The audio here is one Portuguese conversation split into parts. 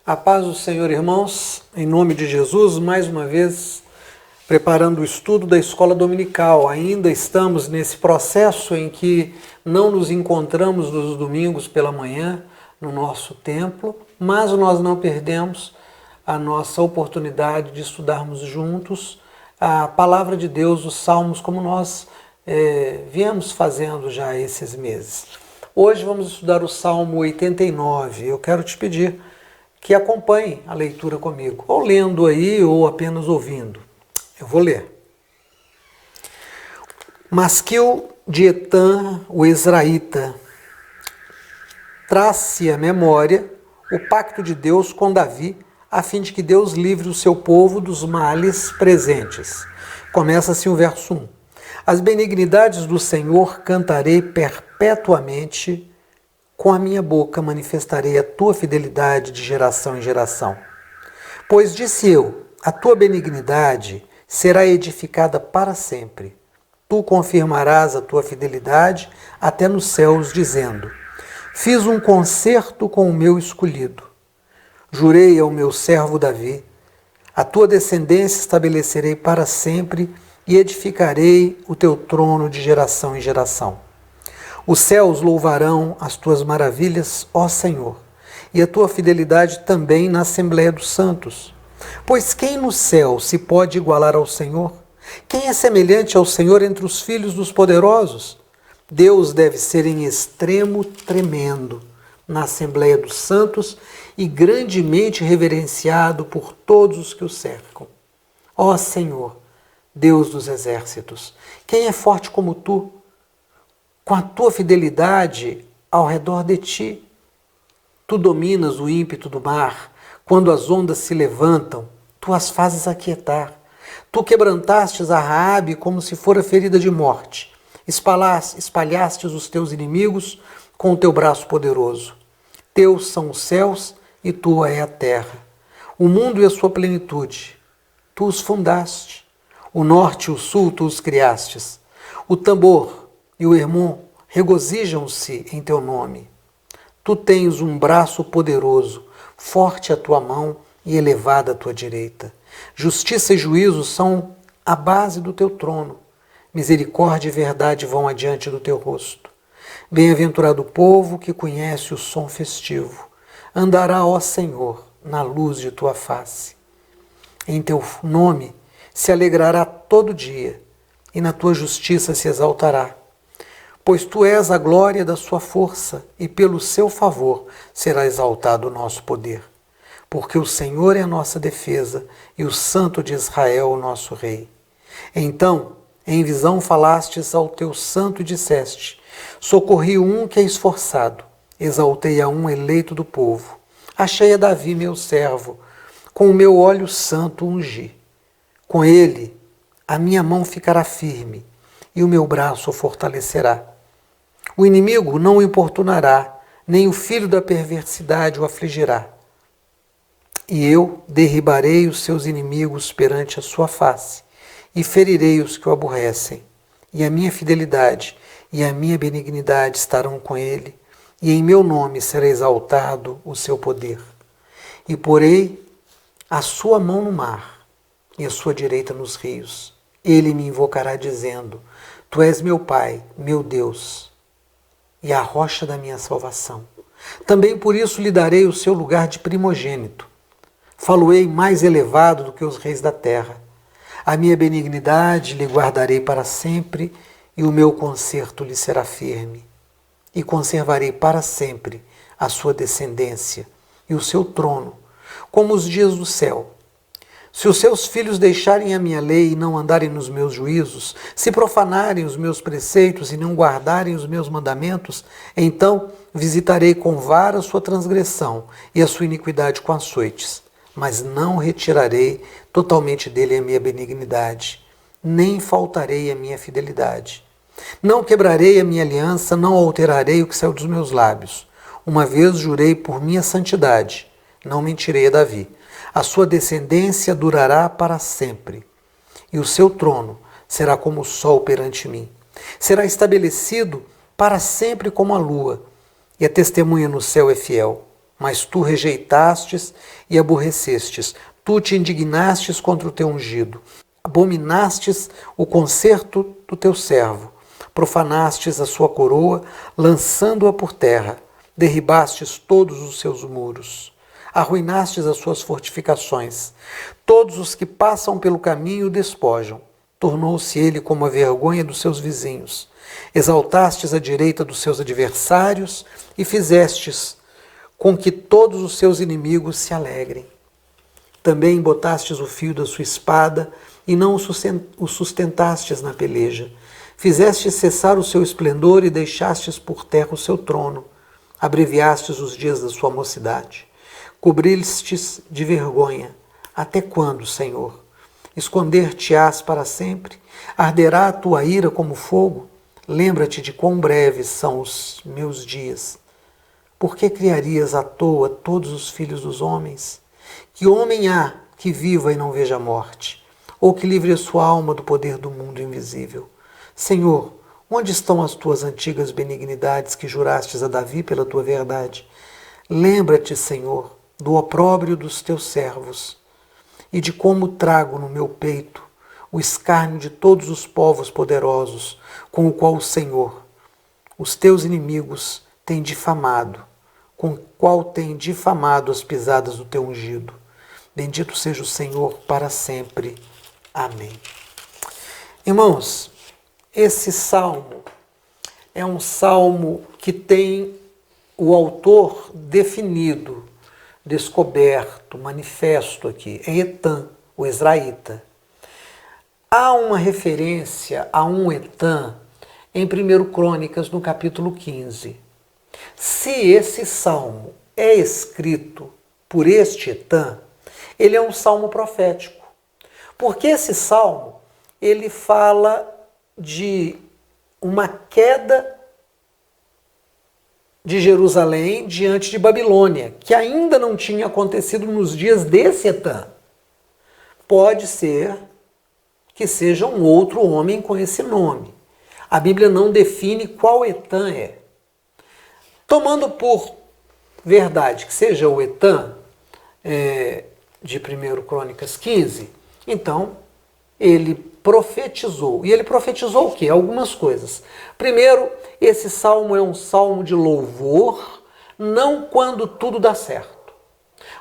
A paz do Senhor, irmãos, em nome de Jesus, mais uma vez, preparando o estudo da escola dominical. Ainda estamos nesse processo em que não nos encontramos nos domingos pela manhã no nosso templo, mas nós não perdemos a nossa oportunidade de estudarmos juntos a palavra de Deus, os salmos, como nós viemos fazendo já esses meses. Hoje vamos estudar o Salmo 89. Eu quero te pedir que acompanhe a leitura comigo, ou lendo aí, ou apenas ouvindo. Eu vou ler. Masquil de Etã, o Ezraíta, traz-se à memória o pacto de Deus com Davi, a fim de que Deus livre o seu povo dos males presentes. Começa assim o verso 1. As benignidades do Senhor cantarei perpetuamente, com a minha boca manifestarei a tua fidelidade de geração em geração. Pois disse eu, a tua benignidade será edificada para sempre. Tu confirmarás a tua fidelidade até nos céus, dizendo, fiz um concerto com o meu escolhido. Jurei ao meu servo Davi, a tua descendência estabelecerei para sempre e edificarei o teu trono de geração em geração. Os céus louvarão as tuas maravilhas, ó Senhor, e a tua fidelidade também na Assembleia dos Santos. Pois quem no céu se pode igualar ao Senhor? Quem é semelhante ao Senhor entre os filhos dos poderosos? Deus deve ser em extremo tremendo na Assembleia dos Santos e grandemente reverenciado por todos os que o cercam. Ó Senhor, Deus dos exércitos, quem é forte como tu? Com a tua fidelidade ao redor de ti, tu dominas o ímpeto do mar. Quando as ondas se levantam, tu as fazes aquietar. Tu quebrantastes a Raabe como se fora ferida de morte. Espalhastes os teus inimigos com o teu braço poderoso. Teus são os céus e tua é a terra. O mundo e a sua plenitude. Tu os fundaste. O norte e o sul tu os criastes. O tambor e o Hermon regozijam-se em teu nome. Tu tens um braço poderoso, forte a tua mão e elevada a tua direita. Justiça e juízo são a base do teu trono. Misericórdia e verdade vão adiante do teu rosto. Bem-aventurado o povo que conhece o som festivo. Andará, ó Senhor, na luz de tua face. Em teu nome se alegrará todo dia, e na tua justiça se exaltará. Pois tu és a glória da sua força, e pelo seu favor será exaltado o nosso poder. Porque o Senhor é a nossa defesa, e o Santo de Israel o nosso Rei. Então, em visão falastes ao teu santo e disseste, socorri um que é esforçado, exaltei a um eleito do povo. Achei a Davi, meu servo, com o meu óleo santo ungi. Com ele, a minha mão ficará firme, e o meu braço o fortalecerá. O inimigo não o importunará, nem o filho da perversidade o afligirá. E eu derribarei os seus inimigos perante a sua face, e ferirei os que o aborrecem. E a minha fidelidade e a minha benignidade estarão com ele, e em meu nome será exaltado o seu poder. E porei a sua mão no mar, e a sua direita nos rios. Ele me invocará dizendo, tu és meu Pai, meu Deus, e a rocha da minha salvação. Também por isso lhe darei o seu lugar de primogênito. Falo-ei mais elevado do que os reis da terra. A minha benignidade lhe guardarei para sempre, e o meu conserto lhe será firme. E conservarei para sempre a sua descendência e o seu trono, como os dias do céu. Se os seus filhos deixarem a minha lei e não andarem nos meus juízos, se profanarem os meus preceitos e não guardarem os meus mandamentos, então visitarei com vara a sua transgressão e a sua iniquidade com açoites. Mas não retirarei totalmente dele a minha benignidade, nem faltarei a minha fidelidade. Não quebrarei a minha aliança, não alterarei o que saiu dos meus lábios. Uma vez jurei por minha santidade, não mentirei a Davi. A sua descendência durará para sempre, e o seu trono será como o sol perante mim. Será estabelecido para sempre como a lua, e a testemunha no céu é fiel. Mas tu rejeitastes e aborrecestes, tu te indignastes contra o teu ungido, abominastes o conserto do teu servo, profanastes a sua coroa, lançando-a por terra, derribastes todos os seus muros, arruinastes as suas fortificações, todos os que passam pelo caminho o despojam, tornou-se ele como a vergonha dos seus vizinhos, exaltastes a direita dos seus adversários e fizestes com que todos os seus inimigos se alegrem. Também botastes o fio da sua espada e não o sustentastes na peleja. Fizestes cessar o seu esplendor e deixastes por terra o seu trono. Abreviastes os dias da sua mocidade. Cobristes de vergonha. Até quando, Senhor? Esconder-te-ás para sempre? Arderá a tua ira como fogo? Lembra-te de quão breves são os meus dias. Por que criarias à toa todos os filhos dos homens? Que homem há que viva e não veja a morte? Ou que livre a sua alma do poder do mundo invisível? Senhor, onde estão as tuas antigas benignidades que jurastes a Davi pela tua verdade? Lembra-te, Senhor, do opróbrio dos teus servos e de como trago no meu peito o escárnio de todos os povos poderosos com o qual o Senhor, os teus inimigos, tem difamado, com o qual tem difamado as pisadas do teu ungido. Bendito seja o Senhor para sempre. Amém. Irmãos, esse salmo é um salmo que tem o autor definido, descoberto, manifesto aqui. É Etã, o Ezraíta. Há uma referência a um Etã em 1 Crônicas, no capítulo 15. Se esse salmo é escrito por este Etã, ele é um salmo profético. Porque esse salmo, ele fala de uma queda de Jerusalém diante de Babilônia, que ainda não tinha acontecido nos dias desse Etã. Pode ser que seja um outro homem com esse nome. A Bíblia não define qual Etã é. Tomando por verdade que seja o Etã de 1 Crônicas 15, então ele profetizou. E ele profetizou o quê? Algumas coisas. Primeiro, esse salmo é um salmo de louvor, não quando tudo dá certo.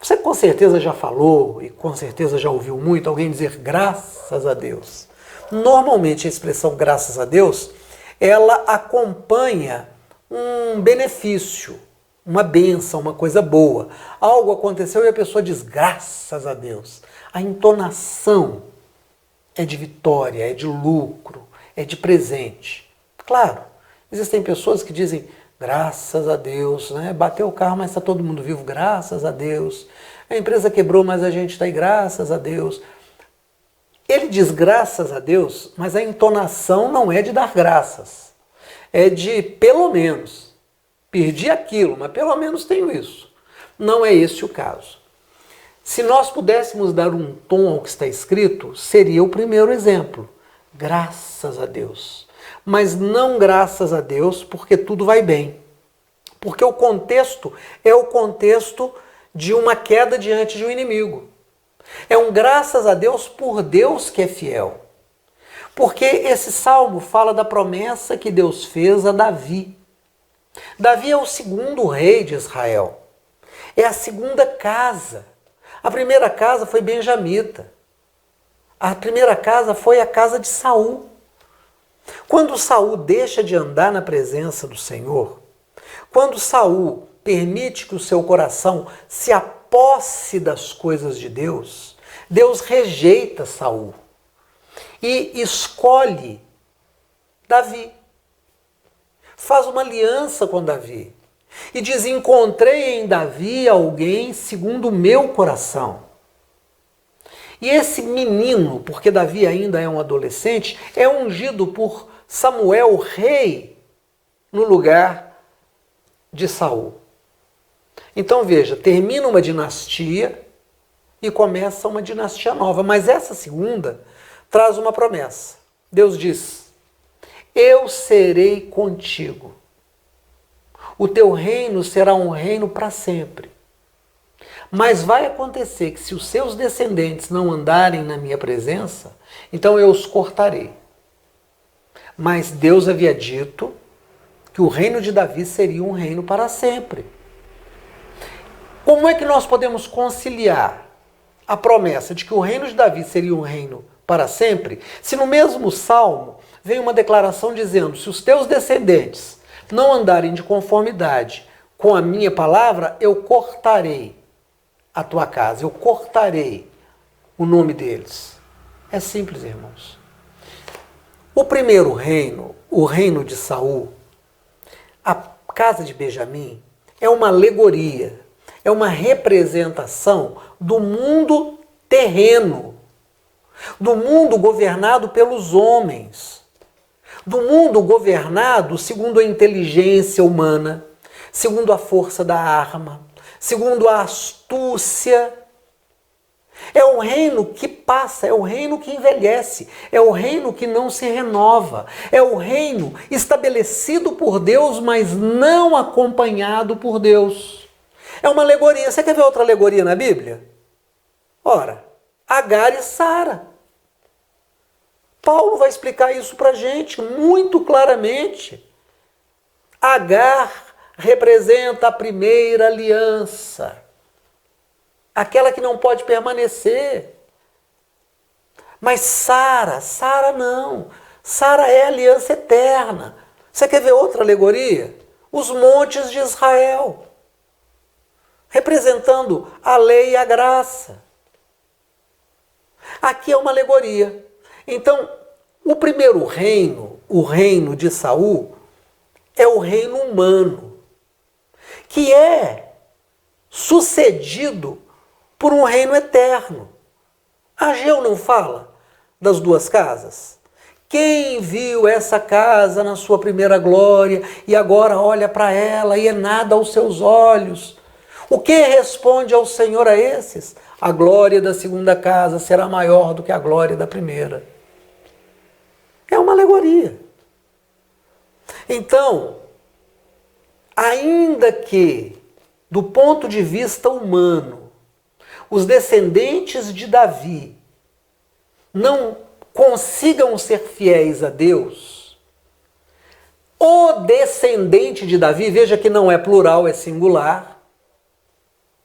Você com certeza já falou e com certeza já ouviu muito alguém dizer graças a Deus. Normalmente a expressão graças a Deus, ela acompanha um benefício, uma bênção, uma coisa boa. Algo aconteceu e a pessoa diz graças a Deus. A entonação é de vitória, é de lucro, é de presente. Claro, existem pessoas que dizem graças a Deus, né? Bateu o carro, mas está todo mundo vivo, graças a Deus. A empresa quebrou, mas a gente está aí, graças a Deus. Ele diz graças a Deus, mas a entonação não é de dar graças. É de pelo menos. Perdi aquilo, mas pelo menos tenho isso. Não é esse o caso. Se nós pudéssemos dar um tom ao que está escrito, seria o primeiro exemplo. Graças a Deus. Mas não graças a Deus porque tudo vai bem. Porque o contexto é o contexto de uma queda diante de um inimigo. É um graças a Deus por Deus que é fiel. Porque esse salmo fala da promessa que Deus fez a Davi. Davi é o segundo rei de Israel. É a segunda casa. A primeira casa foi benjamita. A primeira casa foi a casa de Saul. Quando Saul deixa de andar na presença do Senhor, quando Saul permite que o seu coração se aposse das coisas de Deus, Deus rejeita Saul e escolhe Davi. Faz uma aliança com Davi e diz: encontrei em Davi alguém segundo o meu coração. E esse menino, porque Davi ainda é um adolescente, é ungido por Samuel, rei, no lugar de Saul. Então veja, termina uma dinastia e começa uma dinastia nova. Mas essa segunda traz uma promessa. Deus diz: eu serei contigo. O teu reino será um reino para sempre. Mas vai acontecer que se os seus descendentes não andarem na minha presença, então eu os cortarei. Mas Deus havia dito que o reino de Davi seria um reino para sempre. Como é que nós podemos conciliar a promessa de que o reino de Davi seria um reino para sempre, se no mesmo salmo vem uma declaração dizendo: se os teus descendentes não andarem de conformidade com a minha palavra, eu cortarei a tua casa, eu cortarei o nome deles. É simples, irmãos. O primeiro reino, o reino de Saul, a casa de Benjamim, é uma alegoria, é uma representação do mundo terreno, do mundo governado pelos homens, do mundo governado segundo a inteligência humana, segundo a força da arma, segundo a astúcia. É um reino que passa, é o reino que envelhece, é o reino que não se renova, é o reino estabelecido por Deus, mas não acompanhado por Deus. É uma alegoria. Você quer ver outra alegoria na Bíblia? Ora, Agar e Sara. Paulo vai explicar isso para a gente muito claramente. Agar representa a primeira aliança, aquela que não pode permanecer. Mas Sara não. Sara é a aliança eterna. Você quer ver outra alegoria? Os montes de Israel, representando a lei e a graça. Aqui é uma alegoria. Então, o primeiro reino, o reino de Saul, é o reino humano, que é sucedido por um reino eterno. Ageu não fala das duas casas? Quem viu essa casa na sua primeira glória e agora olha para ela e é nada aos seus olhos? O que responde ao Senhor a esses? A glória da segunda casa será maior do que a glória da primeira. É uma alegoria. Então, ainda que, do ponto de vista humano, os descendentes de Davi não consigam ser fiéis a Deus, o descendente de Davi, veja que não é plural, é singular,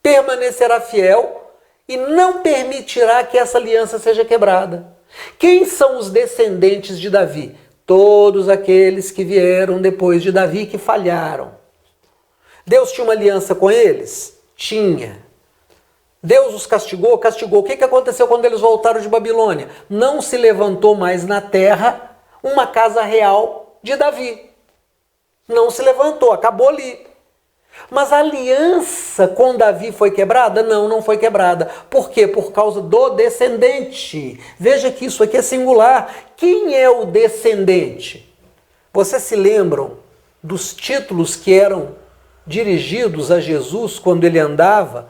permanecerá fiel e não permitirá que essa aliança seja quebrada. Quem são os descendentes de Davi? Todos aqueles que vieram depois de Davi que falharam. Deus tinha uma aliança com eles? Tinha. Deus os castigou? Castigou. O que aconteceu quando eles voltaram de Babilônia? Não se levantou mais na terra uma casa real de Davi. Não se levantou, acabou ali. Mas a aliança com Davi foi quebrada? Não, não foi quebrada. Por quê? Por causa do descendente. Veja que isso aqui é singular. Quem é o descendente? Vocês se lembram dos títulos que eram dirigidos a Jesus quando ele andava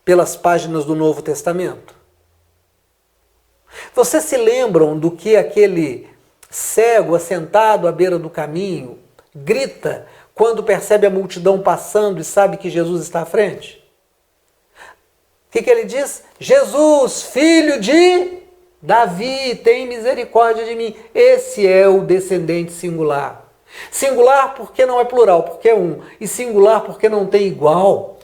pelas páginas do Novo Testamento? Vocês se lembram do que aquele cego assentado à beira do caminho grita quando percebe a multidão passando e sabe que Jesus está à frente? O que ele diz? Jesus, filho de Davi, tem misericórdia de mim. Esse é o descendente singular. Singular porque não é plural, porque é um. E singular porque não tem igual.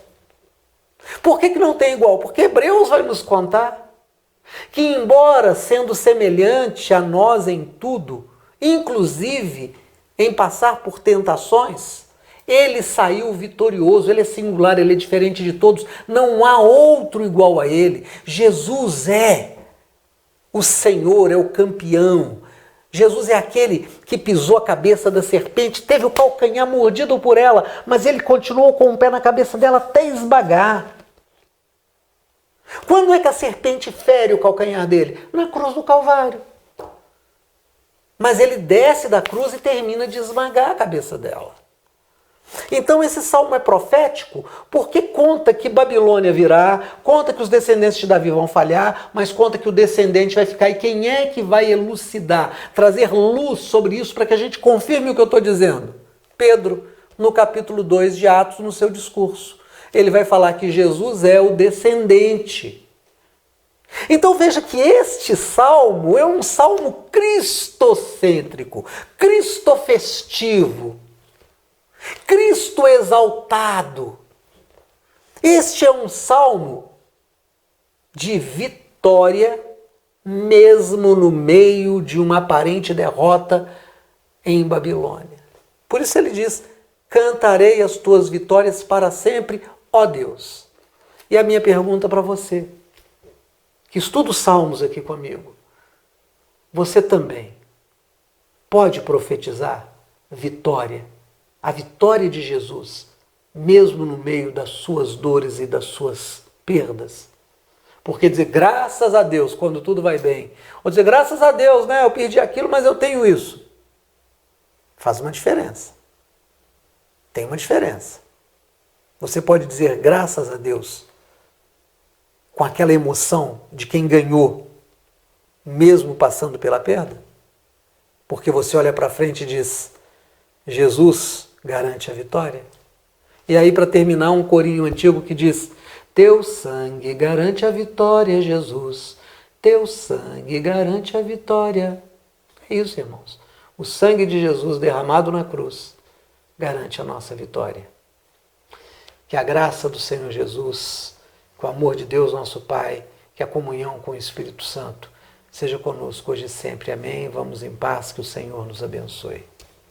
Por que não tem igual? Porque Hebreus vai nos contar que, embora sendo semelhante a nós em tudo, inclusive em passar por tentações, ele saiu vitorioso. Ele é singular, ele é diferente de todos. Não há outro igual a ele. Jesus é o Senhor, é o campeão. Jesus é aquele que pisou a cabeça da serpente, teve o calcanhar mordido por ela, mas ele continuou com o pé na cabeça dela até esmagar. Quando é que a serpente fere o calcanhar dele? Na cruz do Calvário. Mas ele desce da cruz e termina de esmagar a cabeça dela. Então esse salmo é profético porque conta que Babilônia virá, conta que os descendentes de Davi vão falhar, mas conta que o descendente vai ficar. E quem é que vai elucidar, trazer luz sobre isso para que a gente confirme o que eu estou dizendo? Pedro, no capítulo 2 de Atos, no seu discurso. ele vai falar que Jesus é o descendente. Então veja que este salmo é um salmo cristocêntrico, cristofestivo, Cristo exaltado. Este é um salmo de vitória, mesmo no meio de uma aparente derrota em Babilônia. Por isso ele diz: cantarei as tuas vitórias para sempre, ó Deus. E a minha pergunta para você, que estuda os salmos aqui comigo, você também pode profetizar vitória, a vitória de Jesus, mesmo no meio das suas dores e das suas perdas? Porque dizer graças a Deus quando tudo vai bem, ou dizer graças a Deus, né, eu perdi aquilo, mas eu tenho isso, faz uma diferença. Tem uma diferença. Você pode dizer graças a Deus com aquela emoção de quem ganhou, mesmo passando pela perda? Porque você olha para frente e diz: Jesus garante a vitória. E aí, para terminar, um corinho antigo que diz: teu sangue garante a vitória, Jesus. Teu sangue garante a vitória. É isso, irmãos. O sangue de Jesus derramado na cruz garante a nossa vitória. Que a graça do Senhor Jesus, que o amor de Deus nosso Pai, que a comunhão com o Espírito Santo seja conosco hoje e sempre. Amém. Vamos em paz, que o Senhor nos abençoe.